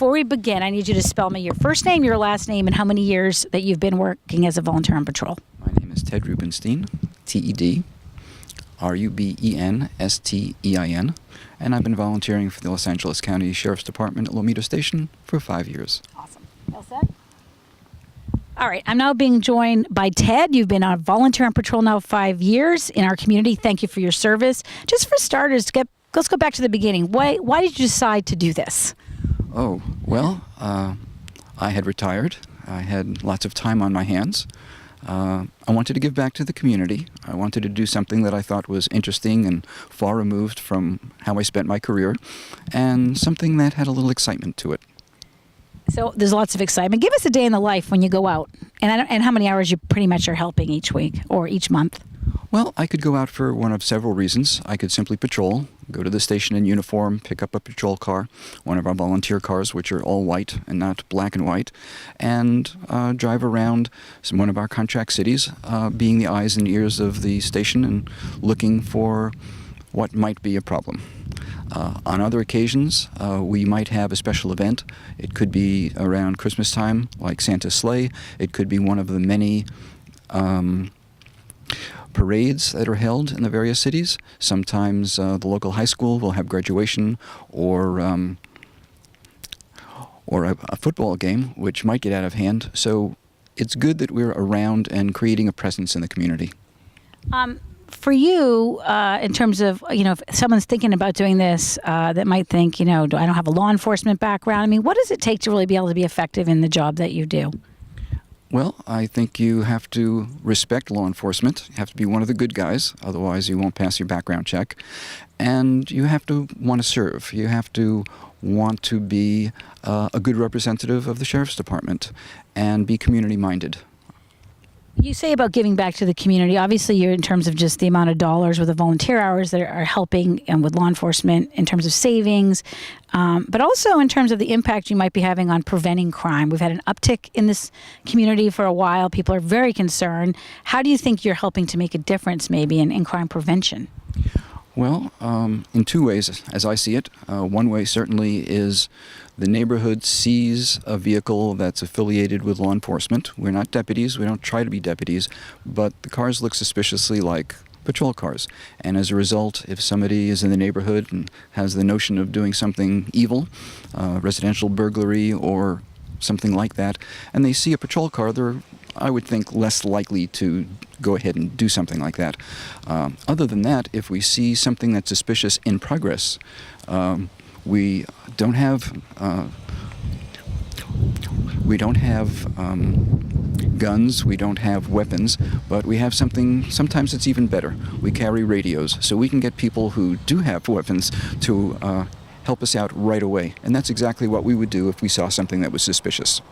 before we begin, I need you to spell me your first name, your last name, and how many years that you've been working as a volunteer on patrol. My name is Ted Rubenstein, Ted Rubenstein, and I've been volunteering for the Los Angeles County Sheriff's Department at Lomita Station for 5 years. Awesome. All set? All right. I'm now being joined by Ted. You've been a volunteer on patrol now 5 years in our community. Thank you for your service. Just for starters, let's go back to the beginning. Why did you decide to do this? Oh, well, I had retired. I had lots of time on my hands. I wanted to give back to the community. I wanted to do something that I thought was interesting and far removed from how I spent my career, and something that had a little excitement to it. So there's lots of excitement. Give us a day in the life when you go out, and how many hours you pretty much are helping each week or each month. Well, I could go out for one of several reasons. I could simply patrol, go to the station in uniform, pick up a patrol car, one of our volunteer cars, which are all white and not black and white, and drive around one of our contract cities, being the eyes and ears of the station and looking for what might be a problem. On other occasions, we might have a special event. It could be around Christmas time, like Santa's sleigh. It could be one of the many parades that are held in the various cities. Sometimes the local high school will have graduation or a football game, which might get out of hand. So it's good that we're around and creating a presence in the community. For you, in terms of, if someone's thinking about doing this, that might think, I don't have a law enforcement background. I mean, what does it take to really be able to be effective in the job that you do? Well, I think you have to respect law enforcement. You have to be one of the good guys, otherwise you won't pass your background check. And you have to want to serve. You have to want to be a good representative of the Sheriff's Department and be community-minded. You say about giving back to the community. Obviously, you're in terms of just the amount of dollars with the volunteer hours that are helping and with law enforcement in terms of savings, but also in terms of the impact you might be having on preventing crime. We've had an uptick in this community for a while. People are very concerned. How do you think you're helping to make a difference maybe in crime prevention? Well, in two ways, as I see it. One way certainly is the neighborhood sees a vehicle that's affiliated with law enforcement. We're not deputies. We don't try to be deputies, but the cars look suspiciously like patrol cars. And as a result, if somebody is in the neighborhood and has the notion of doing something evil, residential burglary or something like that, and they see a patrol car, they're, I would think, less likely to go ahead and do something like that. Other than that, if we see something that's suspicious in progress, we don't have guns, we don't have weapons, but we have something, sometimes it's even better. We carry radios, so we can get people who do have weapons to help us out right away. And that's exactly what we would do if we saw something that was suspicious.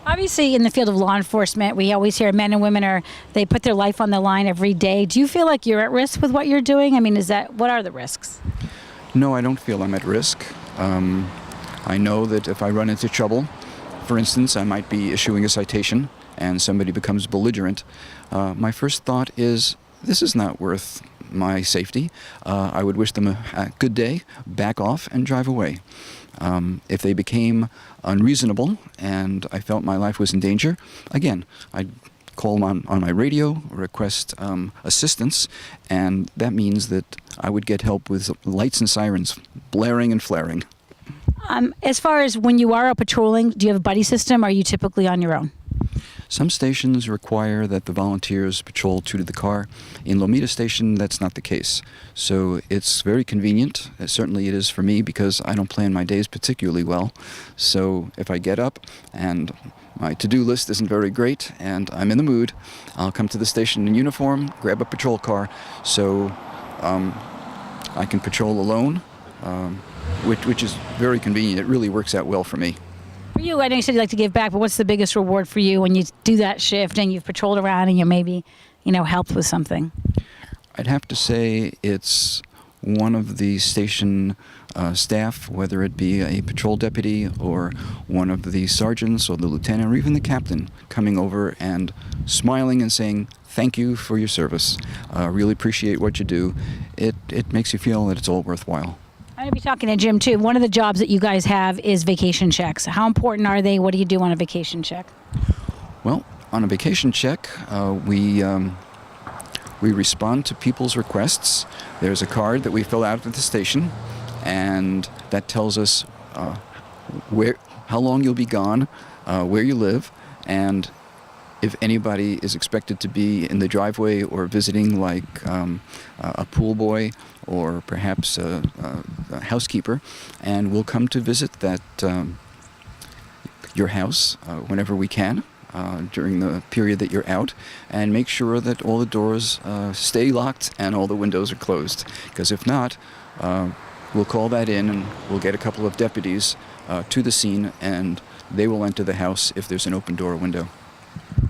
Obviously, in the field of law enforcement, we always hear men and women they put their life on the line every day. Do you feel like you're at risk with what you're doing? I mean, what are the risks? No, I don't feel I'm at risk. I know that if I run into trouble, for instance, I might be issuing a citation and somebody becomes belligerent. My first thought is, this is not worth my safety. I would wish them a good day, back off, and drive away. If they became unreasonable and I felt my life was in danger, again, I'd call them on my radio, request assistance, and that means that I would get help with lights and sirens blaring and flaring. As far as when you are out patrolling, do you have a buddy system, or are you typically on your own? Some stations require that the volunteers patrol two to the car. In Lomita Station, that's not the case. So it's very convenient. Certainly it is for me, because I don't plan my days particularly well. So if I get up and my to-do list isn't very great and I'm in the mood, I'll come to the station in uniform, grab a patrol car, so I can patrol alone, which is very convenient. It really works out well for me. For you, I know you said you like to give back, but what's the biggest reward for you when you do that shift and you've patrolled around and you maybe, helped with something? I'd have to say it's one of the station staff, whether it be a patrol deputy or one of the sergeants or the lieutenant or even the captain, coming over and smiling and saying, "Thank you for your service. Really appreciate what you do." It makes you feel that it's all worthwhile. I'm going to be talking to Jim too. One of the jobs that you guys have is vacation checks. How important are they? What do you do on a vacation check? Well, on a vacation check, we respond to people's requests. There's a card that we fill out at the station, and that tells us how long you'll be gone, where you live, and if anybody is expected to be in the driveway or visiting, like a pool boy or perhaps a housekeeper, and we'll come to visit your house whenever we can during the period that you're out, and make sure that all the doors stay locked and all the windows are closed. Because if not, we'll call that in and we'll get a couple of deputies to the scene, and they will enter the house if there's an open door or window.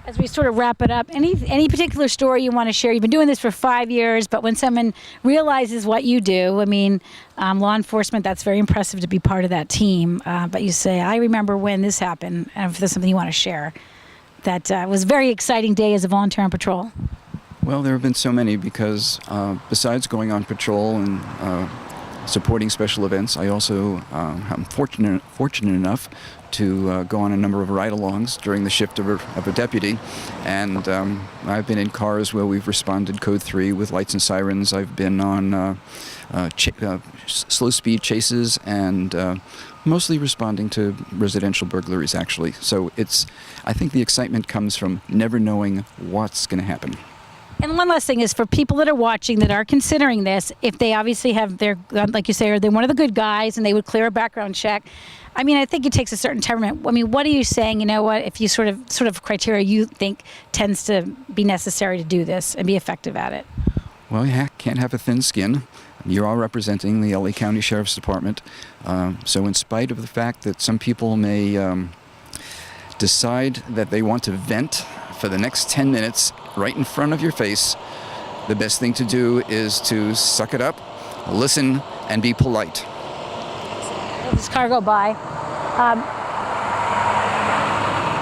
As we sort of wrap it up, any particular story you want to share? You've been doing this for 5 years, but when someone realizes what you do, I mean, law enforcement, that's very impressive to be part of that team. But you say, I remember when this happened, and if there's something you want to share, that was a very exciting day as a volunteer on patrol. Well, there have been so many because besides going on patrol and supporting special events, I also am fortunate enough to go on a number of ride-alongs during the shift of a deputy, and I've been in cars where we've responded Code 3 with lights and sirens. I've been on slow-speed chases and mostly responding to residential burglaries, actually. So I think the excitement comes from never knowing what's going to happen. And one last thing is for people that are watching that are considering this, if they obviously have their, like you say, or they're one of the good guys and they would clear a background check. I mean, I think it takes a certain temperament. I mean, what are you saying? You know what? If you sort of criteria you think tends to be necessary to do this and be effective at it. Well, you can't have a thin skin. You're all representing the LA County Sheriff's Department. So in spite of the fact that some people may decide that they want to vent for the next 10 minutes right in front of your face, the best thing to do is to suck it up, listen, and be polite. Let this car go by.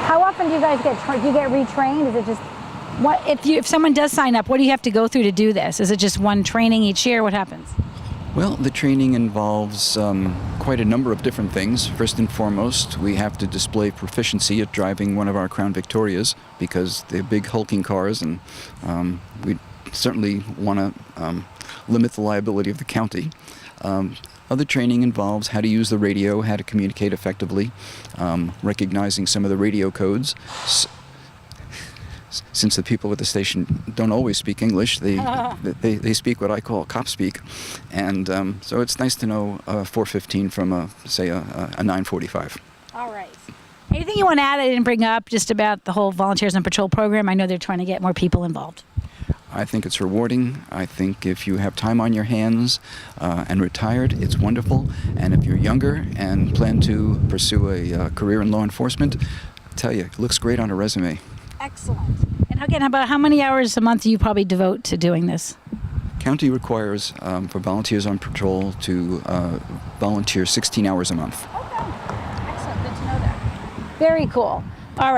How often do you guys get retrained? Is it just if someone does sign up, what do you have to go through to do this? Is it just one training each year? What happens? Well, the training involves quite a number of different things. First and foremost, we have to display proficiency at driving one of our Crown Victorias because they're big hulking cars, and we certainly want to limit the liability of the county. Other training involves how to use the radio, how to communicate effectively, recognizing some of the radio codes. Since the people at the station don't always speak English, they speak what I call cop speak, and so it's nice to know 415 from say a 945. All right. Anything you want to add I didn't bring up just about the whole Volunteers on Patrol program? I know they're trying to get more people involved. I think it's rewarding. I think if you have time on your hands and retired, it's wonderful. And if you're younger and plan to pursue a career in law enforcement, I tell you, it looks great on a resume. Excellent. And again, about how many hours a month do you probably devote to doing this? County requires for volunteers on patrol to volunteer 16 hours a month. Okay. Excellent. Good to know that. Very cool. All right.